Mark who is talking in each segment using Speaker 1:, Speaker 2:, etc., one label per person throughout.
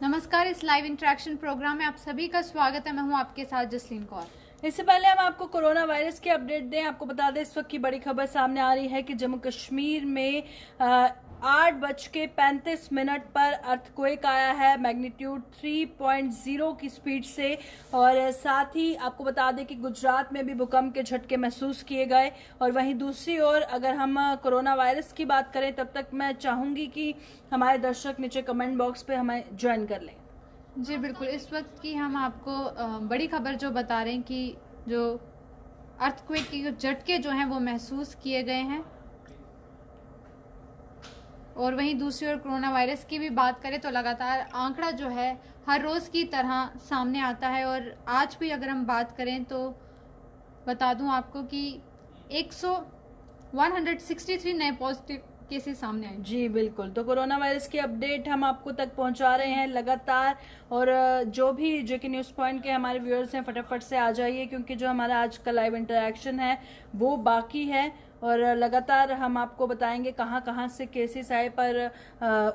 Speaker 1: नमस्कार, इस live interaction programme में आप सभी का स्वागत है। मैं हूं आपके साथ जसलीन कौर।
Speaker 2: इससे पहले हम आपको कोरोना वायरस की अपडेट दें। आपको बता दें इस वक्त की बड़ी खबर सामने आ रही है कि जम्मू कश्मीर में 8:35 पर अर्थक्वेक आया है मैग्नीट्यूड 3.0 की स्पीड से। और साथ ही आपको बता दें कि गुजरात में भी भूकंप के झटके महसूस किए गए। और वहीं दूसरी ओर अगर हम कोरोना वायरस की बात करें, तब तक मैं चाहूंगी कि हमारे दर्शक नीचे कमेंट बॉक्स पे हमें ज्वाइन कर लें।
Speaker 1: जी बिल्कुल, इस वक्त की हम आपको बड़ी खबर जो बता रहे हैं कि जो अर्थक्वेक के झटके जो हैं वो महसूस किए गए हैं। और वहीं दूसरी ओर कोरोना वायरस की भी बात करें तो लगातार आंकड़ा जो है हर रोज़ की तरह सामने आता है। और आज भी अगर हम बात करें तो बता दूं आपको कि 163 नए पॉजिटिव केसेस सामने आए।
Speaker 2: जी बिल्कुल, तो कोरोना वायरस की अपडेट हम आपको तक पहुंचा रहे हैं लगातार। और जो भी जेके न्यूज़ पॉइंट के हमारे व्यूअर्स हैं, फटाफट से आ जाइए क्योंकि जो हमारा आज का लाइव इंटरेक्शन है वो बाकी है। और लगातार हम आपको बताएंगे कहां कहां से केसेस आए, पर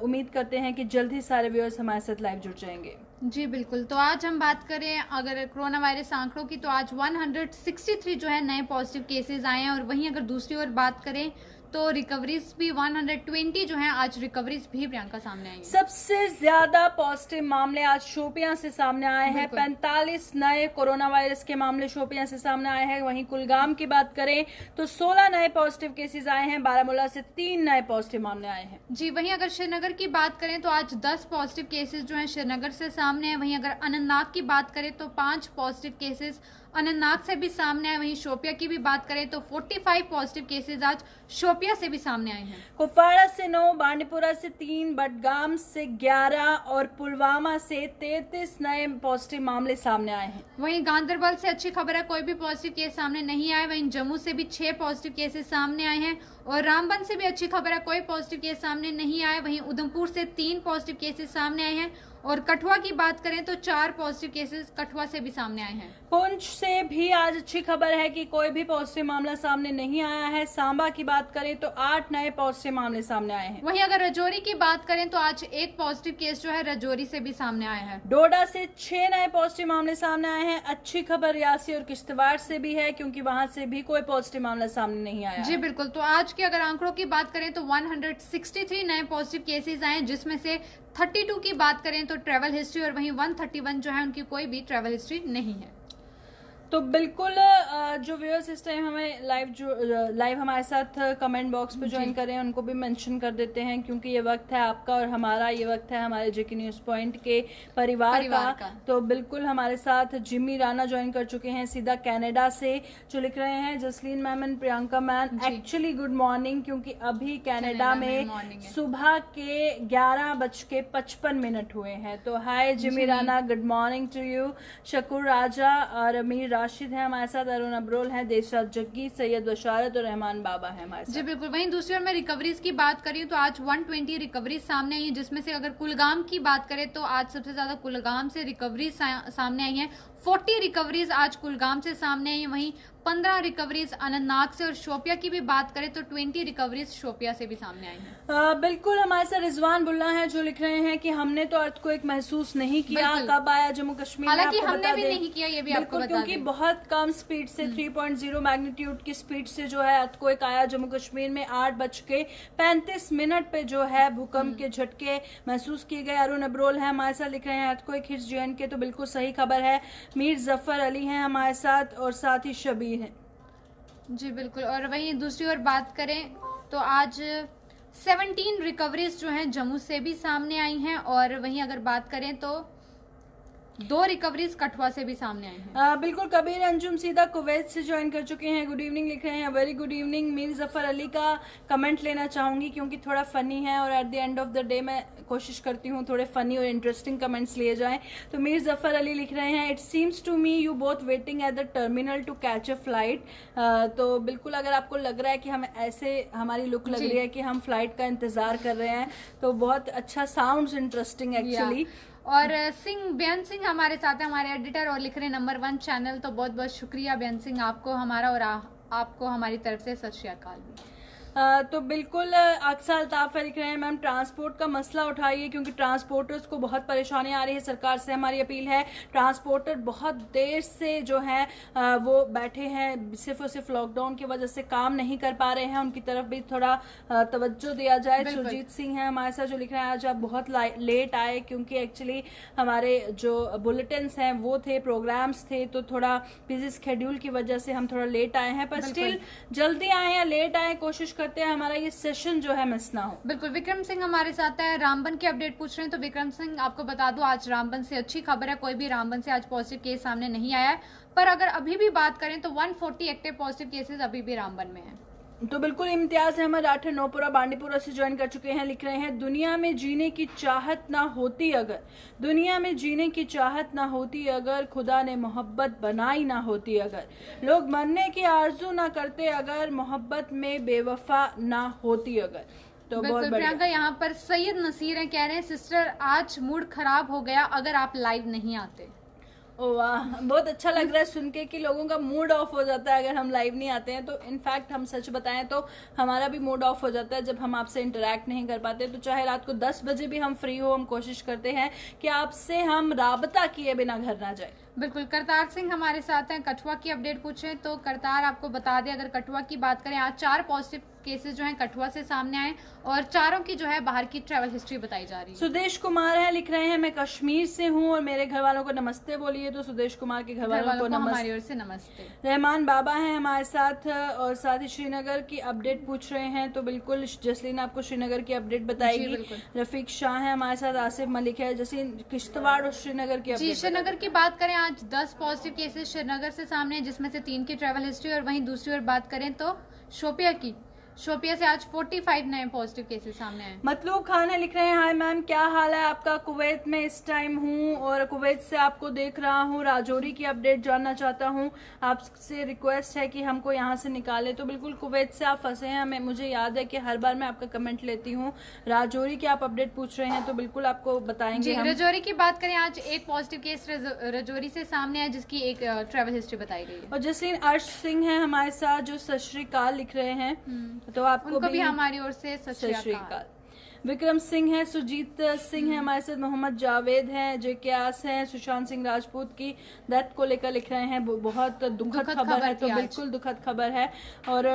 Speaker 2: उम्मीद करते हैं कि जल्द ही सारे व्यूअर्स हमारे साथ लाइव जुड़ जाएंगे।
Speaker 1: जी बिल्कुल, तो आज हम बात करें अगर कोरोना वायरस आंकड़ों की तो आज 163 जो है नए पॉजिटिव केसेस आए हैं। और वहीं अगर दूसरी ओर बात करें तो रिकवरीज भी 120 जो है आज रिकवरीज भी प्रियंका सामने आई हैं।
Speaker 2: सबसे ज्यादा पॉजिटिव मामले आज शोपियां से सामने आए हैं। 45 नए कोरोना वायरस के मामले शोपियां से सामने आए हैं। वहीं कुलगाम की बात करें तो 16 नए पॉजिटिव केसेस आए हैं। बारामूला से 3 नए पॉजिटिव मामले आए हैं।
Speaker 1: जी, वहीं अगर श्रीनगर की बात करें तो आज 10 पॉजिटिव केसेस जो हैं श्रीनगर से सामने हैं। वहीं अगर अनंतनाग की बात करें तो 5 पॉजिटिव केसेस अनंतनाग से भी सामने आए। वहीं शोपिया की भी बात करें तो 45 पॉजिटिव केसेस आज शोपिया से भी सामने आए हैं।
Speaker 2: कुपवाड़ा से 9, बांडीपुरा से 3, बडगाम से 11 और पुलवामा से 33 नए पॉजिटिव मामले सामने आए हैं।
Speaker 1: वहीं गांधरबल से अच्छी खबर है, कोई भी पॉजिटिव केस सामने नहीं आए। वहीं जम्मू से भी 6 पॉजिटिव केसेस सामने आए हैं। और रामबन से भी अच्छी खबर है, कोई पॉजिटिव केस सामने नहीं आए। वहीं उधमपुर से 3 पॉजिटिव केसेस सामने आए हैं। और कठुआ की बात करें तो 4 पॉजिटिव केसेस कठुआ से भी सामने आए हैं।
Speaker 2: पुंछ से भी आज अच्छी खबर है कि कोई भी पॉजिटिव मामला सामने नहीं आया है। सांबा की बात करें तो 8 नए पॉजिटिव मामले सामने आए हैं।
Speaker 1: वहीं अगर रजौरी की बात करें तो आज 1 पॉजिटिव केस जो है रजौरी से भी सामने आया है।
Speaker 2: डोडा से 6 नए पॉजिटिव मामले सामने आए हैं। अच्छी खबर रियासी और किश्तवाड़ से भी है क्योंकि वहां से भी कोई पॉजिटिव मामला सामने नहीं आया।
Speaker 1: जी बिल्कुल, तो आज के अगर आंकड़ों की बात करें तो 163 नए पॉजिटिव केसेस आए, जिसमें से 32 की बात करें तो ट्रैवल हिस्ट्री और वहीं 131 जो है उनकी कोई भी ट्रैवल हिस्ट्री नहीं है।
Speaker 2: तो बिल्कुल जो व्यूअर्स इस टाइम हमें लाइव हमारे साथ कमेंट बॉक्स पे ज्वाइन कर रहे हैं उनको भी मेंशन कर देते हैं क्योंकि ये वक्त है आपका और हमारा, ये वक्त है हमारे जेके न्यूज़ पॉइंट के परिवार का। तो बिल्कुल हमारे साथ जिमी राणा ज्वाइन कर चुके हैं सीधा कनाडा से, जो लिख रहे हैं Jasleen ma'am and Priyanka ma'am actually good morning, क्योंकि अभी कनाडा में सुबह के 11:55 हुए हैं। तो hi Jimmy Rana, good morning to you. Shakoor Raja और अमीर राशिद है हमारे साथ, अरुण अब्रोल है, देशराज जग्गी, सैयद बशारत और रहमान बाबा है हमारे साथ।
Speaker 1: जी बिल्कुल, वहीं दूसरी ओर मैं रिकवरीज की बात करी तो आज 120 रिकवरीज सामने आई है, जिसमें से अगर कुलगाम की बात करें तो आज सबसे ज्यादा कुलगाम से रिकवरीज सामने आई हैं। 40 रिकवरीज आज कुलगाम से सामने आई है। वहीं 15 रिकवरीज अनंतनाग से। और शोपिया की भी बात करें तो 20 रिकवरीज शोपिया से भी सामने आई हैं।
Speaker 2: बिल्कुल हमारे साथ रिजवान बुल्ला है जो लिख रहे हैं कि हमने तो अर्थक्वेक महसूस नहीं किया। कब आया जम्मू कश्मीर,
Speaker 1: हालांकि हमने भी नहीं किया, ये भी आपको बता दें,
Speaker 2: क्योंकि बहुत कम स्पीड से 3.0 मैग्नीट्यूड की स्पीड से जो है अर्थक्वेक आया जम्मू कश्मीर में। 8:35 पे जो है भूकंप के झटके महसूस किए गए। अरुण अब्रोल है हमारे साथ, लिख रहे हैं अर्थक्वेक हिट्स JNK, तो बिल्कुल सही खबर है। मीर जफर अली हैं हमारे साथ और साथ ही शबीर हैं।
Speaker 1: जी बिल्कुल, और वहीं दूसरी ओर बात करें तो आज 17 रिकवरीज जो हैं जम्मू से भी सामने आई हैं। और वहीं अगर बात करें तो 2 रिकवरीज कठुआ से भी सामने आई हैं।
Speaker 2: बिल्कुल कबीर अंजुम सीधा कुवैत से ज्वाइन कर चुके हैं। गुड इवनिंग लिख रहे हैं, very good evening. Mir Zafar Ali का कमेंट लेना चाहूंगी क्योंकि थोड़ा फनी है और at the end of the day मैं कोशिश करती हूँ थोड़े फनी और इंटरेस्टिंग कमेंट्स लिए जाएं। तो मीर जफर अली लिख रहे हैं, it seems to me you both waiting at the terminal to catch a flight. तो बिल्कुल अगर आपको लग रहा है कि हम ऐसे, हमारी लुक लग रही है कि हम फ्लाइट का इंतजार कर रहे हैं, तो बहुत अच्छा, साउंड्स इंटरेस्टिंग एक्चुअली।
Speaker 1: और बेअन सिंह हमारे साथ है, हमारे एडिटर, और लिख रहे हैं नंबर 1 चैनल। तो बहुत बहुत शुक्रिया बेअन सिंह आपको हमारा, और आपको हमारी तरफ से सत श्री अकाल भी।
Speaker 2: तो बिल्कुल अक्सर अल्ताफ है लिख रहे हैं, मैम ट्रांसपोर्ट का मसला उठाइए क्योंकि ट्रांसपोर्टर्स को बहुत परेशानी आ रही है। सरकार से हमारी अपील है, ट्रांसपोर्टर बहुत देर से जो है वो बैठे हैं, सिर्फ और सिर्फ लॉकडाउन की वजह से काम नहीं कर पा रहे हैं, उनकी तरफ भी थोड़ा तवज्जो दिया जाए। सुरजीत सिंह है हमारे साथ जो लिख रहे हैं, आज आप बहुत लेट आए क्योंकि एक्चुअली हमारे जो बुलेटिन्स हैं वो थे, प्रोग्राम्स थे, तो थोड़ा बिजी स्केड्यूल की वजह से हम थोड़ा लेट आए हैं, पर स्टिल जल्दी आए या लेट आए कोशिश करते हैं हमारा ये सेशन जो है मिस ना हो।
Speaker 1: बिल्कुल। विक्रम सिंह हमारे साथ है, रामबन की अपडेट पूछ रहे हैं। तो विक्रम सिंह आपको बता दूं, आज रामबन से अच्छी खबर है, कोई भी रामबन से आज पॉजिटिव केस सामने नहीं आया है। पर अगर अभी भी बात करें तो 140 एक्टिव पॉजिटिव केसेस अभी भी रामबन में है।
Speaker 2: तो बिल्कुल इम्तियाज अहमद राठौर नौपुरा बांडीपुरा से ज्वाइन कर चुके हैं, लिख रहे हैं दुनिया में जीने की चाहत ना होती अगर, दुनिया में जीने की चाहत ना होती अगर, खुदा ने मोहब्बत बनाई ना होती अगर, लोग मरने की आरजू ना करते अगर, मोहब्बत में बेवफा ना होती अगर। तो बहुत
Speaker 1: प्रियंका यहाँ पर सैयद नसीर है, कह रहे हैं सिस्टर आज मूड खराब हो गया अगर आप लाइव नहीं आते।
Speaker 2: ओ वाह, बहुत अच्छा लग रहा है सुन के कि लोगों का मूड ऑफ हो जाता है अगर हम लाइव नहीं आते हैं। तो इनफैक्ट हम सच बताएं तो हमारा भी मूड ऑफ हो जाता है जब हम आपसे इंटरेक्ट नहीं कर पाते। तो चाहे रात को 10 बजे भी हम फ्री हो, हम कोशिश करते हैं कि आपसे हम राबता किए बिना घर ना जाए।
Speaker 1: बिल्कुल। करतार सिंह हमारे साथ हैं, कठुआ की अपडेट पूछे। तो करतार आपको बता दें, अगर कठुआ की बात करें, आज 4 पॉजिटिव केसेस जो हैं कठुआ से सामने आए और चारों की जो है बाहर की ट्रैवल हिस्ट्री बताई जा रही है।
Speaker 2: सुदेश कुमार है, लिख रहे हैं मैं कश्मीर से हूँ और मेरे घर वालों को नमस्ते बोलिए। तो सुदेश कुमार के घर वालों को
Speaker 1: हमारी ओर से नमस्ते।
Speaker 2: रहमान बाबा हैं हमारे साथ और साथ ही श्रीनगर की अपडेट पूछ रहे हैं। तो बिल्कुल जसलीन आपको श्रीनगर की अपडेट बताएगी। रफीक शाह है हमारे साथ, आसिफ मलिक है, जसलीन किश्तवाड़ और श्रीनगर की अपडेट।
Speaker 1: श्रीनगर की बात करें, आज 10 पॉजिटिव केसेस श्रीनगर से सामने हैं, जिसमें से 3 की ट्रैवल हिस्ट्री। और वहीं दूसरी ओर बात करें तो शोपिया से आज 45 नए पॉजिटिव केसेस सामने आए।
Speaker 2: मतलूब खान है, लिख रहे हैं हाय मैम क्या हाल है आपका, कुवैत में इस टाइम हूँ और कुवैत से आपको देख रहा हूँ, राजौरी की अपडेट जानना चाहता हूँ, आपसे रिक्वेस्ट है कि हमको यहाँ से निकाले। तो बिल्कुल कुवैत से आप फंसे हैं, मुझे याद है कि हर बार मैं आपका कमेंट लेती हूँ। राजौरी की आप अपडेट पूछ रहे हैं तो बिल्कुल आपको बताएंगे हम।
Speaker 1: राजौरी की बात करें, आज 1 पॉजिटिव केस राजौरी से सामने है, जिसकी एक ट्रैवल हिस्ट्री बताई गई है।
Speaker 2: और जसलीन अर्श सिंह है हमारे साथ जो सत श्री अकाल लिख रहे हैं, तो आपको
Speaker 1: उनको भी हमारी ओर से सत श्री अकाल।
Speaker 2: विक्रम सिंह है, सुजीत सिंह है हमारे साथ, मोहम्मद जावेद हैं, जेके आस हैं, सुशांत सिंह राजपूत की डेथ को लेकर लिख रहे हैं बहुत दुखद खबर है। तो बिल्कुल दुखद खबर है। और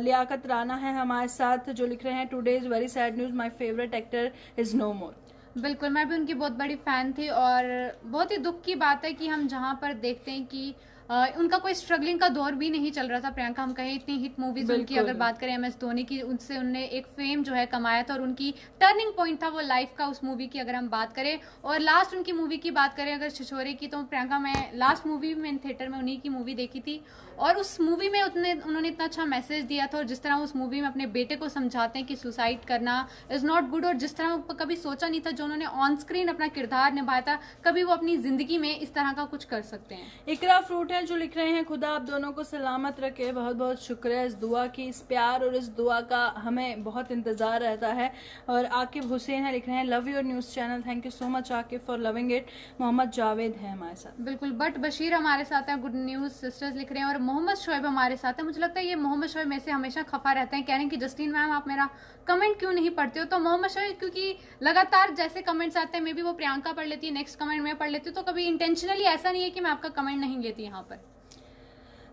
Speaker 2: लियाकत राना है हमारे साथ जो लिख रहे हैं today is very sad news, my favourite actor is no more.
Speaker 1: बिल्कुल, मैं भी उनकी बहुत बड़ी फैन थी और बहुत ही दुख की बात है कि हम जहाँ पर देखते हैं कि उनका कोई स्ट्रगलिंग का दौर भी नहीं चल रहा था। प्रियंका, हम कहें इतनी हिट मूवीज उनकी अगर बात करें, MS धोनी की, उनसे उनने एक फेम जो है कमाया था और उनकी टर्निंग पॉइंट था वो लाइफ का उस मूवी की अगर हम बात करें। और लास्ट उनकी मूवी की बात करें अगर छिछोरे की, तो प्रियंका मैं लास्ट मूवी में थिएटर में उन्हीं की मूवी देखी थी और उस मूवी में उन्होंने इतना अच्छा मैसेज दिया था और जिस तरह उस मूवी में अपने बेटे को समझाते हैं कि सुसाइड करना इज नॉट गुड, और जिस तरह कभी सोचा नहीं था जो उन्होंने ऑन स्क्रीन अपना किरदार निभाया था, कभी वो अपनी जिंदगी में इस तरह का कुछ कर सकते हैं।
Speaker 2: इकरा फ्रूट है जो लिख रहे हैं खुदा आप दोनों को सलामत रखे, बहुत बहुत शुक्रिया इस दुआ की, इस प्यार और इस दुआ का हमें बहुत इंतजार रहता है। और आकिब हुसैन है, लिख रहे हैं love your news channel, thank you so much Aqib for loving it. Mohammad Javed है हमारे साथ।
Speaker 1: बिल्कुल। बट बशीर हमारे साथ है, गुड न्यूज सिस्टर्स लिख रहे हैं। और मोहम्मद शोएब हमारे साथ है। मुझे लगता है ये मोहम्मद शोएब में से हमेशा खफा रहते हैं, कह रहे हैं कि जस्टिन मैम आप मेरा कमेंट क्यों नहीं पढ़ते हो। तो मोहम्मद शोएब क्योंकि लगातार जैसे कमेंट्स आते हैं, मे बी वो प्रियंका पढ़ लेती है, नेक्स्ट कमेंट मैं पढ़ लेती हूँ, तो कभी इंटेंशनली ऐसा नहीं है कि मैं आपका कमेंट नहीं लेती यहाँ पर।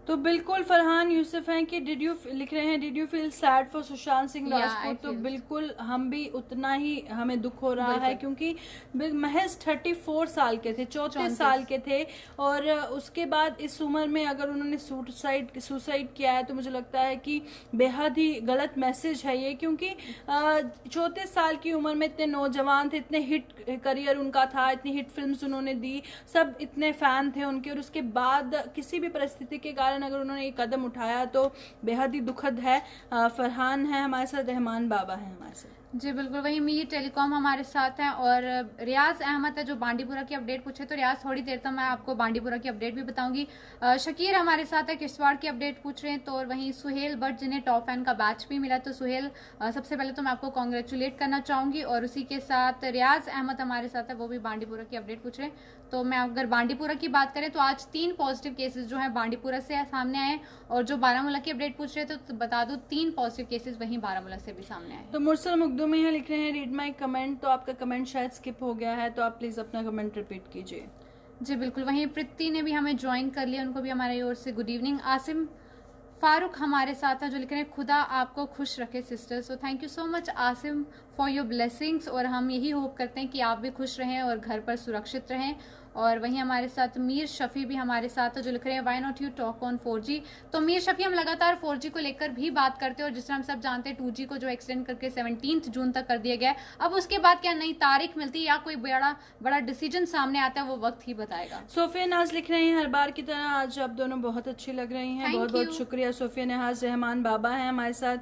Speaker 2: तो बिल्कुल फरहान यूसुफ हैं कि लिख रहे हैं did you feel sad for Sushant Singh Rajput. तो बिल्कुल हम भी उतना ही हमें दुख हो रहा है क्योंकि महज 34 साल के थे, 34 साल के थे और उसके बाद इस उम्र में अगर उन्होंने सुसाइड किया है तो मुझे लगता है कि बेहद ही गलत मैसेज है ये, क्योंकि 34 साल की उम्र में इतने नौजवान थे, इतने हिट करियर उनका था, इतनी हिट फिल्म्स उन्होंने दी, सब इतने फैन थे उनके, और उसके बाद किसी भी परिस्थिति के कारण अगर उन्होंने एक कदम उठाया तो बेहद ही दुखद है। फरहान है हमारे साथ, रहमान बाबा है हमारे साथ।
Speaker 1: जी बिल्कुल, वही मीर टेलीकॉम हमारे साथ हैं और रियाज अहमद है जो बांडीपुरा की अपडेट पूछे, तो रियाज थोड़ी देर तक मैं आपको बांडीपुरा की अपडेट भी बताऊंगी। शकीर हमारे साथ है, किश्तवाड़ की अपडेट पूछ रहे हैं, तो और वहीं सुहेल भट्ट जिन्हें टॉप फैन का बैच भी मिला, तो सुहेल सबसे पहले तो मैं आपको कॉन्ग्रेचुलेट करना चाहूंगी। और उसी के साथ रियाज अहमद हमारे साथ है, वो भी बांडीपुरा की अपडेट पूछ रहे हैं। तो मैं अगर बांडीपुरा की बात करें तो आज 3 पॉजिटिव केसेस जो हैं बांडीपुरा से सामने आए, और जो बारामूला की अपडेट पूछ रहे थे तो बता दूं 3 पॉजिटिव केसेस वहीं बारामूला से भी सामने आए।
Speaker 2: तो मुरसल मुकदुमी है लिख रहे हैं रीड माई कमेंट, तो आपका कमेंट शायद स्किप हो गया है, तो आप प्लीज अपना कमेंट रिपीट कीजिए।
Speaker 1: जी बिल्कुल, वहीं प्रीति ने भी हमें ज्वाइन कर लिया, उनको भी हमारी ओर से गुड इवनिंग। आसिम फारूक हमारे साथ हैं जो लिख रहे हैं खुदा आपको खुश रखे sister, so thank you so much Asim for your blessings, और हम यही होप करते हैं कि आप भी खुश रहें और घर पर सुरक्षित रहें। और वहीं हमारे साथ मीर शफी भी हमारे साथ है जो लिख रहे हैं why not you talk on 4G। तो मीर शफी, हम लगातार 4G को लेकर भी बात करते हैं, और जिस तरह हम सब जानते हैं 2G को जो एक्सटेंड करके 17 जून तक कर दिया गया है, अब उसके बाद क्या नई तारीख मिलती है या कोई बड़ा डिसीजन सामने आता है, वो वक्त ही बताएगा।
Speaker 2: सोफिया नाज लिख रहे हैं हर बार की तरह आज आप दोनों बहुत अच्छी लग रही हैं,
Speaker 1: Thank
Speaker 2: बहुत बहुत
Speaker 1: you.
Speaker 2: शुक्रिया सोफिया नाज। रहमान बाबा हैं हमारे साथ,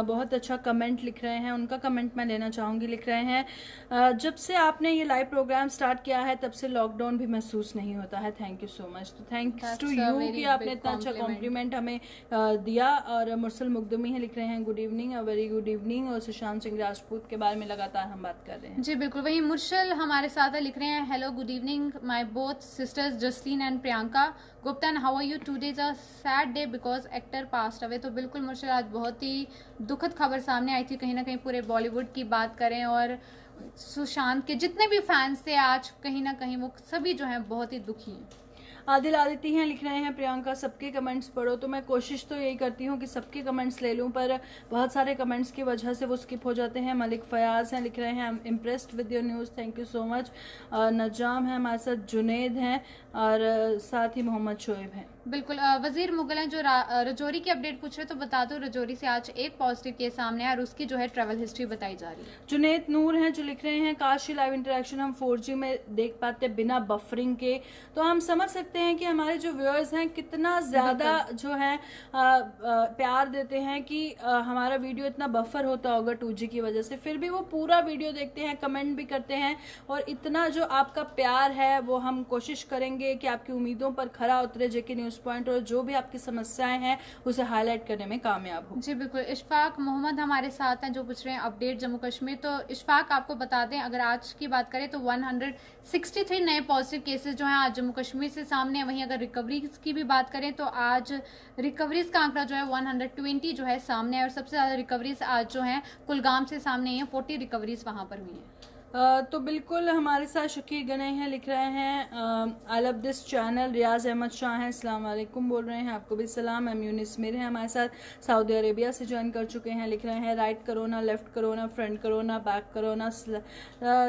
Speaker 2: बहुत अच्छा कमेंट लिख रहे हैं, उनका कमेंट मैं लेना चाहूंगी। लिख रहे हैं जब से आपने ये लाइव प्रोग्राम स्टार्ट किया है तब से लॉकडाउन भी महसूस नहीं होता है, थैंक यू सो मच। तो थैंक्स टू यू कि आपने इतना अच्छा कॉम्प्लीमेंट हमें दिया। और मुरसल मुकदमी है लिख रहे हैं good evening, very good evening, और सुशांत सिंह राजपूत के बारे में लगातार हम बात कर रहे हैं।
Speaker 1: जी बिल्कुल, वही मुर्शल हमारे साथ है, लिख रहे हैं hello good evening my both sisters Jasleen and Priyanka Gupta, and how are you, today is a sad day because actor passed away. तो बिल्कुल मुर्शल, आज बहुत ही दुखद खबर सामने आई थी, कहीं ना कहीं पूरे बॉलीवुड की बात करें और सुशांत के जितने भी फैंस थे आज कहीं ना कहीं वो सभी जो हैं बहुत ही दुखी हैं।
Speaker 2: आदिल आदित्य हैं लिख रहे हैं प्रियंका सबके कमेंट्स पढ़ो, तो मैं कोशिश तो यही करती हूँ कि सबके कमेंट्स ले लूँ, पर बहुत सारे कमेंट्स की वजह से वो स्किप हो जाते हैं। मलिक फयाज हैं लिख रहे हैं I am impressed with your news, thank you so much. नजाम है हमारे साथ, जुनेद हैं, और साथ ही मोहम्मद शोएब हैं।
Speaker 1: बिल्कुल, वजीर मुगल हैं जो रजौरी की अपडेट पूछ रहे, तो बता दो रजौरी से आज एक पॉजिटिव केस सामने आया और उसकी जो है ट्रैवल हिस्ट्री बताई जा रही है।
Speaker 2: जुनेद नूर हैं जो लिख रहे हैं काश ये लाइव इंटरेक्शन हम 4G में देख पाते बिना बफरिंग के, तो हम समझ सकते हैं कि हमारे जो व्यूअर्स हैं कितना ज्यादा जो है प्यार देते हैं कि हमारा वीडियो इतना बफर होता होगा 2G की वजह से, फिर भी वो पूरा वीडियो देखते हैं, कमेंट भी करते हैं, और इतना जो आपका प्यार है वो हम कोशिश करेंगे कि आपकी उम्मीदों पर खरा उतरे जेके न्यूज पॉइंट, और जो भी आपकी समस्याएं हैं उसे हाईलाइट करने में कामयाब हो।
Speaker 1: जी बिल्कुल, इशफाक मोहम्मद हमारे साथ हैं जो पूछ रहे हैं अपडेट जम्मू कश्मीर। तो इशफाक, आपको बता दें अगर आज की बात करें तो 163 नए पॉजिटिव केसेस जो हैं आज जम्मू कश्मीर से सामने है। वहीं अगर रिकवरीज की भी बात करें तो आज रिकवरीज का आंकड़ा जो है 120 जो है सामने है, और सबसे ज्यादा रिकवरीज आज जो है कुलगाम से सामने आई है, 40 रिकवरीज वहां पर हुई है।
Speaker 2: तो बिल्कुल हमारे साथ शकीर गने हैं लिख रहे हैं आई लव दिस चैनल। रियाज अहमद शाह हैं अस्सलाम वालेकुम बोल रहे हैं, आपको भी सलाम। यूनिस मिर हैं हमारे साथ, सऊदी अरेबिया से ज्वाइन कर चुके हैं, लिख रहे हैं right corona, left corona, front corona, back corona,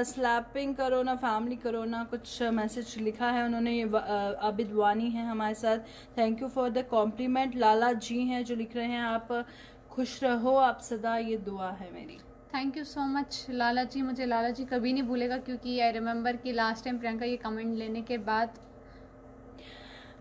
Speaker 2: slapping corona, family corona, कुछ मैसेज लिखा है उन्होंने। ये आबिद वानी है हमारे साथ, thank you for the compliment. Lala ji हैं जो लिख रहे हैं आप खुश रहो आप सदा, ये दुआ है मेरी।
Speaker 1: थैंक यू सो मच लाला जी, मुझे लाला जी कभी नहीं भूलेगा क्योंकि आई रिमेम्बर कि लास्ट टाइम प्रियंका ये कमेंट लेने के बाद।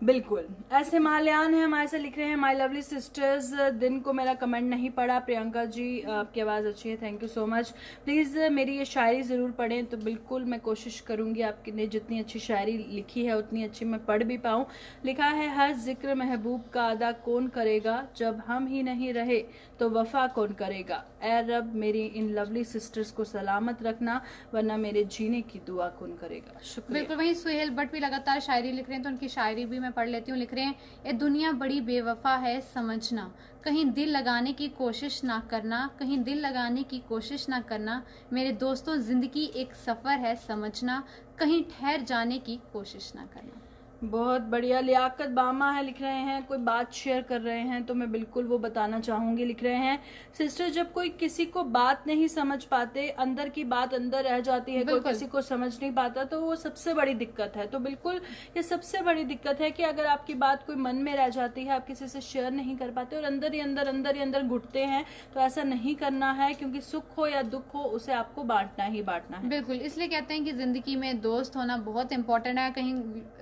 Speaker 2: बिल्कुल, ऐसे माल्यान है हमारे से लिख रहे हैं माय लवली सिस्टर्स, दिन को मेरा कमेंट नहीं पड़ा। प्रियंका जी आपकी आवाज़ अच्छी है, thank you so much. Please मेरी ये शायरी ज़रूर पढ़ें, तो बिल्कुल मैं कोशिश करूँगी आपने जितनी अच्छी शायरी लिखी है उतनी अच्छी मैं पढ़ भी पाऊँ। लिखा है हर जिक्र महबूब का अदा कौन करेगा, जब हम ही नहीं रहे तो वफा कौन करेगा। ए रब मेरी इन लवली सिस्टर्स को सलामत रखना, वरना मेरे जीने की दुआ कौन करेगा। शुक्रिया।
Speaker 1: बिल्कुल, वहीं सुहेल भट्ट भी लगातार शायरी लिख रहे हैं, तो उनकी शायरी भी मैं पढ़ लेती हूँ। लिख रहे हैं ये दुनिया बड़ी बेवफा है समझना, कहीं दिल लगाने की कोशिश ना करना, कहीं दिल लगाने की कोशिश ना करना। मेरे दोस्तों जिंदगी एक सफर है समझना, कहीं ठहर जाने की कोशिश ना करना।
Speaker 2: बहुत बढ़िया। लियाकत बामा है लिख रहे हैं कोई बात शेयर कर रहे हैं तो मैं बिल्कुल वो बताना चाहूंगी। लिख रहे हैं सिस्टर जब कोई किसी को बात नहीं समझ पाते, अंदर की बात अंदर रह जाती है, कोई किसी को समझ नहीं पाता, तो वो सबसे बड़ी दिक्कत है। तो बिल्कुल ये सबसे बड़ी दिक्कत है कि अगर आपकी बात कोई मन में रह जाती है, आप किसी से शेयर नहीं कर पाते और अंदर ही अंदर घुटते हैं, तो ऐसा नहीं करना है, क्योंकि सुख हो या दुख हो उसे आपको बांटना ही बांटना है।
Speaker 1: बिल्कुल, इसलिए कहते हैं कि जिंदगी में दोस्त होना बहुत इंपॉर्टेंट है। कहीं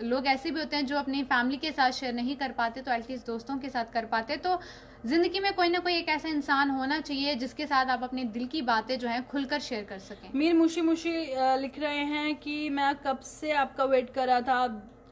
Speaker 1: लोग ऐसे ऐसे भी होते हैं जो अपनी फैमिली के साथ शेयर नहीं कर पाते, तो एटलीस्ट दोस्तों के साथ कर पाते। तो जिंदगी में कोई ना कोई एक ऐसा इंसान होना चाहिए जिसके साथ आप अपने दिल की बातें जो है खुलकर शेयर कर सकें।
Speaker 2: मीर मुशी मुशी लिख रहे हैं कि मैं कब से आपका वेट कर रहा था,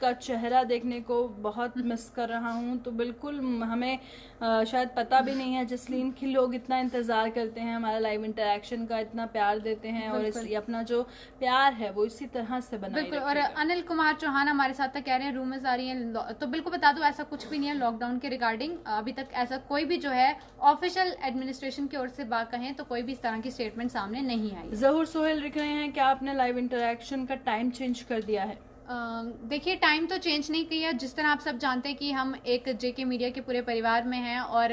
Speaker 2: आपका चेहरा देखने को बहुत मिस कर रहा हूं। तो बिल्कुल हमें शायद पता भी नहीं है जसलीन कि लोग इतना इंतजार करते हैं हमारा लाइव इंटरेक्शन का, इतना प्यार देते हैं और अपना जो प्यार है वो इसी तरह से बनाए
Speaker 1: बिल्कुल। और अनिल कुमार चौहान हमारे साथ था, कह रहे हैं रूमर्स आ रही हैं, तो बिल्कुल बता दो ऐसा कुछ भी नहीं है लॉकडाउन के रिगार्डिंग। अभी तक ऐसा कोई भी जो है ऑफिशियल एडमिनिस्ट्रेशन की ओर से बात कहें तो कोई भी इस तरह की स्टेटमेंट सामने नहीं आई।
Speaker 2: जहूर सोहेल लिख रहे हैं कि आपने लाइव इंटरेक्शन का टाइम चेंज कर दिया है।
Speaker 1: देखिए टाइम तो चेंज नहीं किया, जिस तरह आप सब जानते हैं कि हम एक जेके मीडिया के पूरे परिवार में हैं और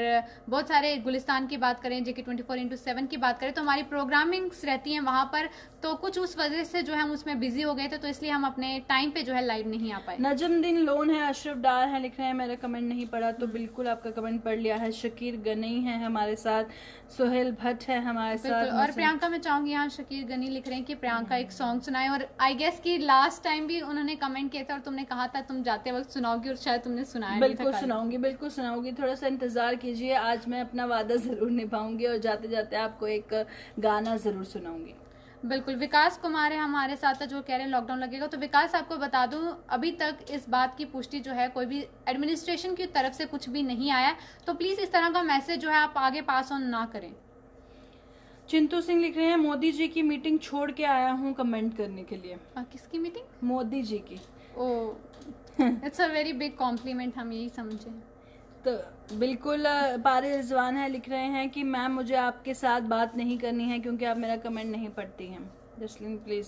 Speaker 1: बहुत सारे गुलिस्तान की बात करें, जेके 24/7 की बात करें तो हमारी प्रोग्रामिंग्स रहती हैं वहां पर, तो कुछ उस वजह से जो है हम उसमें बिजी हो गए थे, तो इसलिए हम अपने टाइम पे जो है लाइव नहीं आ पाए।
Speaker 2: नजमुद्दीन लोन है, अशरफ डार है, लिख रहे हैं मेरा कमेंट नहीं पढ़ा, तो बिल्कुल आपका कमेंट पढ़ लिया है। शकीर गनी है हमारे साथ, सोहेल भट्ट है हमारे साथ,
Speaker 1: और प्रियंका मैं चाहूंगी यहाँ शकीर गनी लिख रहे हैं कि प्रियंका एक सॉन्ग सुनाए, और आई गेस कि लास्ट टाइम भी उन्होंने कमेंट किया था और तुमने कहा था तुम जाते वक्त सुनाओगी और शायद तुमने सुनाया।
Speaker 2: बिल्कुल सुनाऊंगी, बिल्कुल सुनाऊंगी, थोड़ा सा इंतजार कीजिए, आज मैं अपना वादा जरूर निभाऊंगी और जाते जाते आपको एक गाना जरूर सुनाऊंगी।
Speaker 1: बिल्कुल। विकास कुमार है हमारे साथ जो कह रहे हैं लॉकडाउन लगेगा, तो विकास आपको बता दूं अभी तक इस बात की पुष्टि जो है कोई भी एडमिनिस्ट्रेशन की तरफ से कुछ भी नहीं आया, तो प्लीज इस तरह का मैसेज जो है आप आगे पास ऑन ना करें।
Speaker 2: चिंटू सिंह लिख रहे हैं मोदी जी की मीटिंग छोड़ के आया हूँ कमेंट करने के लिए।
Speaker 1: किसकी मीटिंग?
Speaker 2: मोदी जी की।
Speaker 1: It's a very big complement, हम यही समझे।
Speaker 2: तो बिल्कुल पारे रिजवान है, लिख रहे हैं कि मैम मुझे आपके साथ बात नहीं करनी है क्योंकि आप मेरा कमेंट नहीं पढ़ती हैं। जसलीन प्लीज।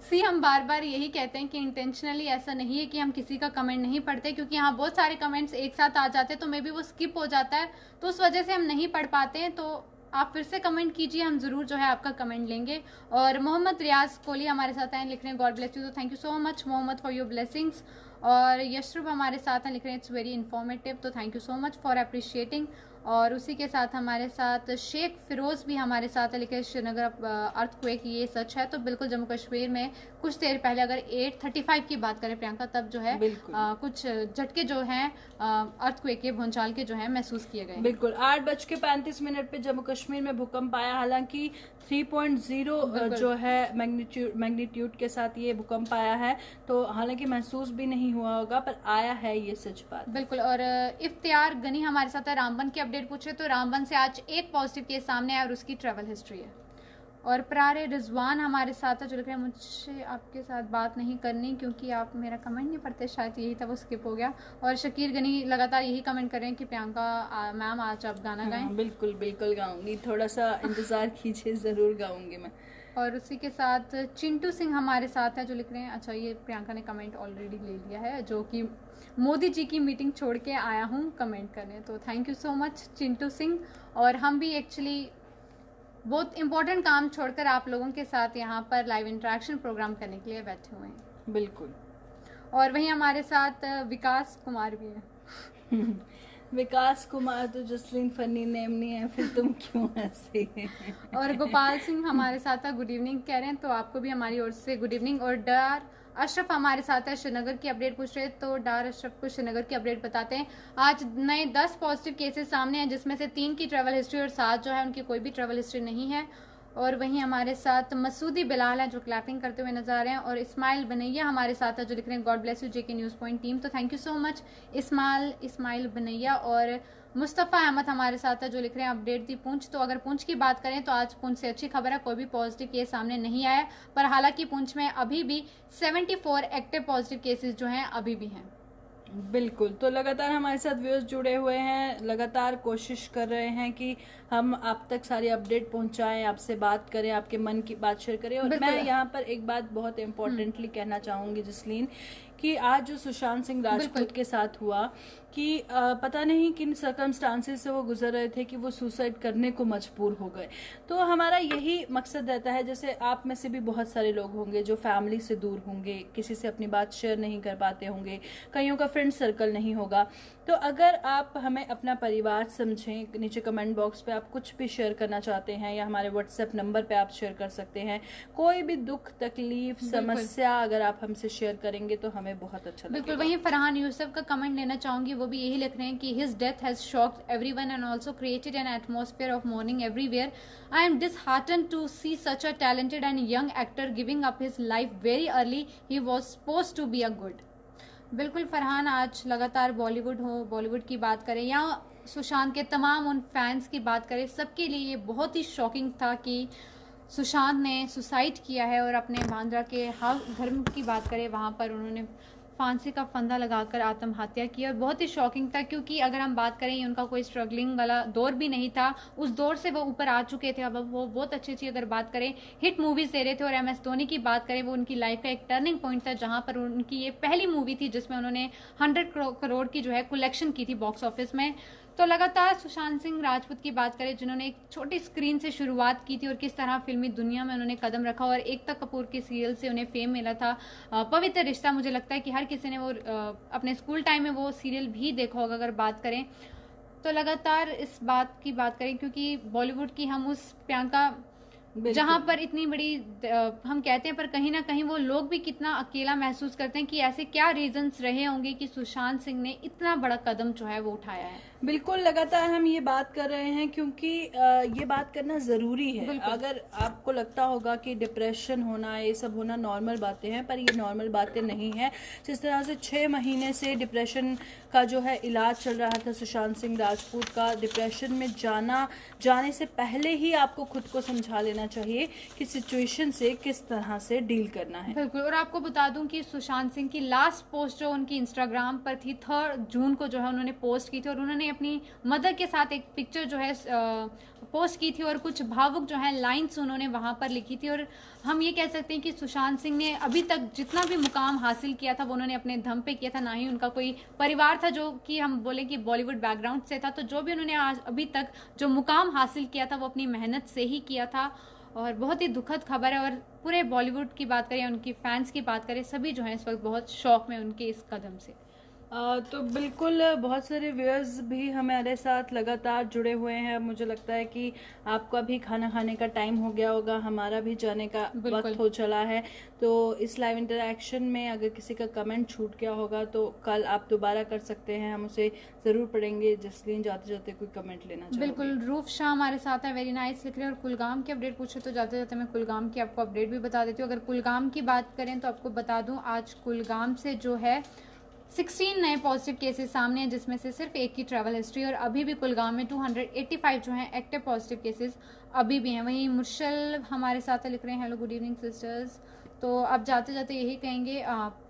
Speaker 1: सी हम बार बार यही कहते हैं कि इंटेंशनली ऐसा नहीं है कि हम किसी का कमेंट नहीं पढ़ते, क्योंकि यहाँ बहुत सारे कमेंट्स एक साथ आ जाते हैं तो मे बी वो स्किप हो जाता है, तो उस वजह से हम नहीं पढ़ पाते हैं। तो आप फिर से कमेंट कीजिए, हम जरूर जो है आपका कमेंट लेंगे। और मोहम्मद रियाज कोहली हमारे साथ हैं, लिख रहे हैं गॉड ब्लेस यू, तो thank you so much Mohammad for your blessings. और यशरूब हमारे साथ हैं, लिख रहे हैं इट्स वेरी इन्फॉर्मेटिव, तो thank you so much for appreciating. और उसी के साथ हमारे साथ शेख फिरोज भी हमारे साथ है, लिखे श्रीनगर अर्थक्वेक ये सच है, तो बिल्कुल जम्मू कश्मीर में कुछ देर पहले अगर 8:35 की बात करें प्रियंका, तब जो है कुछ झटके जो हैं अर्थक्वेक के भूचाल के जो है महसूस किए गए।
Speaker 2: बिल्कुल 8:35 पे जम्मू कश्मीर में भूकंप आया, हालांकि 3.0 जो है मैग्नीट्यूड के साथ ये भूकंप आया है, तो हालांकि महसूस भी नहीं हुआ होगा पर आया है, ये सच बात।
Speaker 1: बिल्कुल। और इफ्तियार गनी हमारे साथ है, रामबन की अपडेट पूछे तो रामबन से आज एक पॉजिटिव केस सामने आया और उसकी ट्रैवल हिस्ट्री है। और प्रारे रिजवान हमारे साथ है जो लिख रहे हैं मुझसे आपके साथ बात नहीं करनी क्योंकि आप मेरा कमेंट नहीं पढ़ते, शायद यही था वो स्किप हो गया। और शकीर गनी लगातार यही कमेंट कर रहे हैं कि प्रियंका मैम आज आप गाना गाएं।
Speaker 2: बिल्कुल बिल्कुल गाऊंगी, थोड़ा सा इंतजार कीजिए, जरूर गाऊंगी मैं।
Speaker 1: और उसी के साथ चिंटू सिंह हमारे साथ है जो लिख रहे हैं, अच्छा ये प्रियंका ने कमेंट ऑलरेडी ले लिया है, जो कि मोदी जी की मीटिंग छोड़ के आया हूँ कमेंट करने, तो thank you so much Chintu Singh. और हम भी एक्चुअली बहुत इंपॉर्टेंट काम छोड़कर आप लोगों के साथ यहाँ पर लाइव इंटरेक्शन प्रोग्राम करने के लिए बैठे हुए हैं।
Speaker 2: बिल्कुल।
Speaker 1: और वहीं हमारे साथ विकास कुमार भी है।
Speaker 2: विकास कुमार तो जसलीन फनी नेम नहीं है, फिर तुम क्यों ऐसे?
Speaker 1: और गोपाल सिंह हमारे साथ है, गुड इवनिंग कह रहे हैं, तो आपको भी हमारी ओर से गुड इवनिंग। और डार अशरफ हमारे साथ है, श्रीनगर की अपडेट पूछ रहे हैं, तो डार अशरफ को श्रीनगर की अपडेट बताते हैं। आज नए 10 पॉजिटिव केसेस सामने हैं, जिसमें से 3 की ट्रैवल हिस्ट्री और 7 जो है उनकी कोई भी ट्रैवल हिस्ट्री नहीं है। और वहीं हमारे साथ मसूदी बिलाल है जो क्लैपिंग करते हुए नजर आ रहे हैं। और इस्माइल बनैया हमारे साथ है जो लिख रहे हैं God bless you JK news point team, तो thank you so much Ismail Banaiya. और मुस्तफ़ा अहमद हमारे साथ है जो लिख रहे हैं अपडेट दी पूंछ, तो अगर पूंछ की बात करें तो आज पूंछ से अच्छी खबर है, कोई भी पॉजिटिव केस सामने नहीं आया, पर हालांकि पूंछ में अभी भी 74 एक्टिव पॉजिटिव केसेस जो हैं अभी भी हैं।
Speaker 2: बिल्कुल। तो लगातार हमारे साथ व्यूअर्स जुड़े हुए हैं, लगातार कोशिश कर रहे हैं कि हम आप तक सारी अपडेट पहुंचाएं, आपसे बात करें, आपके मन की बात शेयर करें। और मैं यहाँ पर एक बात बहुत इम्पोर्टेंटली कहना चाहूंगी जसलीन, कि आज जो सुशांत सिंह राजपूत के साथ हुआ कि पता नहीं किन सर्कमस्टांसेस से वो गुजर रहे थे कि वो सुसाइड करने को मजबूर हो गए। तो हमारा यही मकसद रहता है, जैसे आप में से भी बहुत सारे लोग होंगे जो फैमिली से दूर होंगे, किसी से अपनी बात शेयर नहीं कर पाते होंगे, कईयों का फ्रेंड सर्कल नहीं होगा, तो अगर आप हमें अपना परिवार समझें, नीचे कमेंट बॉक्स पे आप कुछ भी शेयर करना चाहते हैं या हमारे व्हाट्सएप नंबर पे आप शेयर कर सकते हैं। कोई भी दुख तकलीफ समस्या अगर आप हमसे शेयर करेंगे तो हमें हमें बहुत अच्छा
Speaker 1: बिल्कुल।
Speaker 2: लगेगा।
Speaker 1: वहीं फरहान यूसुफ का कमेंट लेना चाहूंगी, वो भी यही लिख रहे हैं कि his death has shocked everyone and also created an atmosphere of mourning everywhere. I am disheartened to see such a talented and young actor giving up his life very early. He was supposed to be a good. बिल्कुल फरहान, आज लगातार बॉलीवुड की बात करें या सुशांत के तमाम उन फैंस की बात करें, सबके लिए ये बहुत ही शॉकिंग था कि सुशांत ने सुसाइड किया है और अपने बांद्रा के घर की बात करें, वहाँ पर उन्होंने फांसी का फंदा लगाकर आत्महत्या की। और बहुत ही शॉकिंग था, क्योंकि अगर हम बात करें, उनका कोई स्ट्रगलिंग वाला दौर भी नहीं था, उस दौर से वो ऊपर आ चुके थे। अब वो बहुत अच्छी अगर बात करें हिट मूवीज दे रहे थे। और MS धोनी की बात करें, वो उनकी लाइफ का एक टर्निंग पॉइंट था, जहां पर उनकी ये पहली मूवी थी जिसमें उन्होंने 100 करोड़ की जो है कलेक्शन की थी बॉक्स ऑफिस में। तो लगातार सुशांत सिंह राजपूत की बात करें, जिन्होंने एक छोटी स्क्रीन से शुरुआत की थी और किस तरह फिल्मी दुनिया में उन्होंने कदम रखा, और एकता कपूर के सीरियल से उन्हें फेम मिला था। पवित्र रिश्ता, मुझे लगता है कि हर किसी ने वो अपने स्कूल टाइम में वो सीरियल भी देखा होगा अगर बात करें तो। लगातार इस बात की बात करें, क्योंकि बॉलीवुड की हम उस प्रियंका जहां पर इतनी बड़ी हम कहते हैं, पर कहीं ना कहीं वो लोग भी कितना अकेला महसूस करते हैं कि ऐसे क्या रीजंस रहे होंगे कि सुशांत सिंह ने इतना बड़ा कदम जो है वो उठाया है।
Speaker 2: बिल्कुल, लगातार हम ये बात कर रहे हैं क्योंकि ये बात करना ज़रूरी है। अगर आपको लगता होगा कि डिप्रेशन होना, ये सब होना नॉर्मल बातें हैं, पर ये नॉर्मल बातें नहीं हैं। जिस तरह से 6 महीने से डिप्रेशन का जो है इलाज चल रहा था सुशांत सिंह राजपूत का, डिप्रेशन में जाने से पहले ही आपको खुद को समझा लेना चाहिए कि सिचुएशन से किस तरह से डील करना है।
Speaker 1: बिल्कुल। और आपको बता दूं कि सुशांत सिंह की लास्ट पोस्ट जो उनकी इंस्टाग्राम पर थी, 3 जून को जो है उन्होंने पोस्ट की थी, और उन्होंने अपनी मदर के साथ एक पिक्चर जो है पोस्ट की थी, और कुछ भावुक जो है लाइंस उन्होंने वहां पर लिखी थी। और हम ये कह सकते हैं कि सुशांत सिंह ने अभी तक जितना भी मुकाम हासिल किया था वो उन्होंने अपने दम पे किया था, ना ही उनका कोई परिवार था जो कि हम बोले कि बॉलीवुड बैकग्राउंड से था। तो जो भी उन्होंने आज अभी तक जो मुकाम हासिल किया था वो अपनी मेहनत से ही किया था, और बहुत ही दुखद खबर है। और पूरे बॉलीवुड की बात करें, उनकी फैंस की बात करें, सभी जो है इस वक्त बहुत शौक में उनके इस कदम से।
Speaker 2: तो बिल्कुल बहुत सारे व्यूअर्स भी हमारे साथ लगातार जुड़े हुए हैं। मुझे लगता है कि आपका भी खाना खाने का टाइम हो गया होगा, हमारा भी जाने का वक्त हो चला है। तो इस लाइव इंटरेक्शन में अगर किसी का कमेंट छूट गया होगा तो कल आप दोबारा कर सकते हैं, हम उसे ज़रूर पढ़ेंगे। जसलीन, जाते जाते कोई कमेंट लेना चाहिए?
Speaker 1: बिल्कुल, रूफ शाह हमारे साथ है, वेरी नाइस लिख रहे हैं। और कुलगाम की अपडेट पूछे तो जाते जाते मैं कुलगाम की आपको अपडेट भी बता देती हूँ। अगर कुलगाम की बात करें तो आपको बता दूँ, आज कुलगाम से जो है 16 नए पॉजिटिव केसेस सामने हैं, जिसमें से सिर्फ एक की ट्रैवल हिस्ट्री। और अभी भी कुलगाम में 285 जो हैं एक्टिव पॉजिटिव केसेस अभी भी हैं। वहीं मुर्शल हमारे साथ लिख रहे हैं, हेलो गुड इवनिंग सिस्टर्स। तो अब जाते जाते यही कहेंगे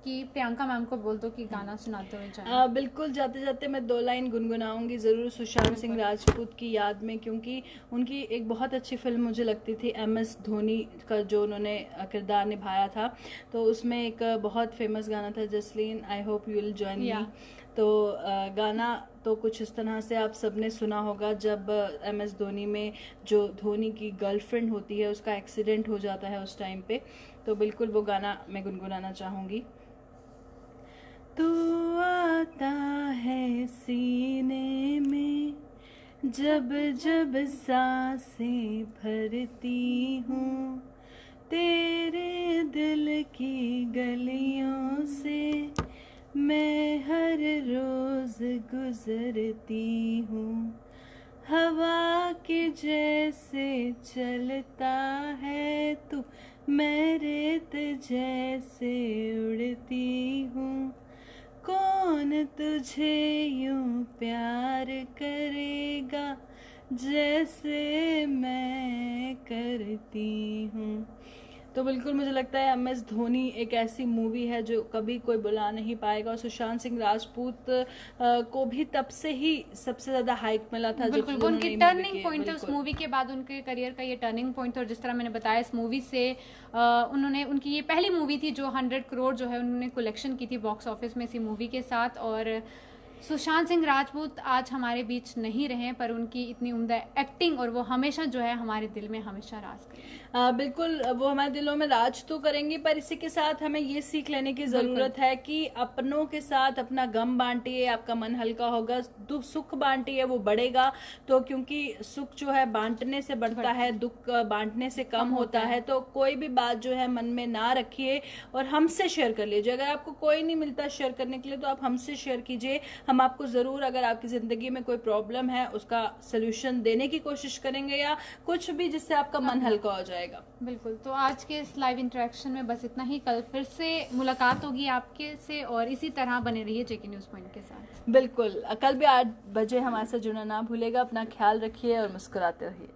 Speaker 1: कि प्रियंका मैम को बोल दो कि गाना सुनाते हुए जाएं।
Speaker 2: बिल्कुल, जाते जाते मैं 2 लाइन गुनगुनाऊंगी ज़रूर सुशांत सिंह राजपूत की याद में, क्योंकि उनकी एक बहुत अच्छी फिल्म मुझे लगती थी MS धोनी का जो उन्होंने किरदार निभाया था। तो उसमें एक बहुत फेमस गाना था, Jasleen I hope you will join me. तो गाना तो कुछ इस तरह से आप सबने सुना होगा, जब MS धोनी में जो धोनी की गर्लफ्रेंड होती है उसका एक्सीडेंट हो जाता है उस टाइम पे। तो बिल्कुल वो गाना मैं गुनगुनाना चाहूँगी। तू आता है सीने में जब जब सांसें भरती हूँ, तेरे दिल की गलियों से मैं हर रोज गुजरती हूँ। हवा के जैसे चलता है तू, मैं रेत जैसे उड़ती हूँ। कौन तुझे यूं प्यार करेगा जैसे मैं करती हूँ। तो बिल्कुल मुझे लगता है MS धोनी एक ऐसी मूवी है जो कभी कोई बुला नहीं पाएगा। और सुशांत सिंह राजपूत को भी तब से ही सबसे ज्यादा हाइप मिला था।
Speaker 1: बिल्कुल, वो उनकी टर्निंग पॉइंट है। उस मूवी के बाद उनके करियर का ये टर्निंग पॉइंट था। और जिस तरह मैंने बताया, इस मूवी से उनकी ये पहली मूवी थी जो 100 करोड़ जो है उन्होंने कलेक्शन की थी बॉक्स ऑफिस में इसी मूवी के साथ। और सुशांत सिंह राजपूत आज हमारे बीच नहीं रहे, पर उनकी इतनी उम्दा एक्टिंग और वो हमेशा जो है हमारे दिल में हमेशा राज करेंगे।
Speaker 2: बिल्कुल, वो हमारे दिलों में राज तो करेंगी, पर इसी के साथ हमें ये सीख लेने की जरूरत है कि अपनों के साथ अपना गम बांटिए, आपका मन हल्का होगा। दुख सुख बांटिए, वो बढ़ेगा। तो क्योंकि सुख जो है बांटने से बढ़ता है, दुख बांटने से कम होता है। तो कोई भी बात जो है मन में ना रखिए और हमसे शेयर कर लीजिए। अगर आपको कोई नहीं मिलता शेयर करने के लिए तो आप हमसे शेयर कीजिए। हम आपको जरूर, अगर आपकी जिंदगी में कोई प्रॉब्लम है, उसका सोल्यूशन देने की कोशिश करेंगे, या कुछ भी जिससे आपका मन हल्का हो जाएगा।
Speaker 1: बिल्कुल। तो आज के इस लाइव इंटरेक्शन में बस इतना ही। कल फिर से मुलाकात होगी आपके से, और इसी तरह बने रहिए जेके न्यूज़ पॉइंट के साथ।
Speaker 2: बिल्कुल, कल भी 8 बजे हमारे साथ जुड़ना ना भूलेगा। अपना ख्याल रखिए और मुस्कुराते रहिए।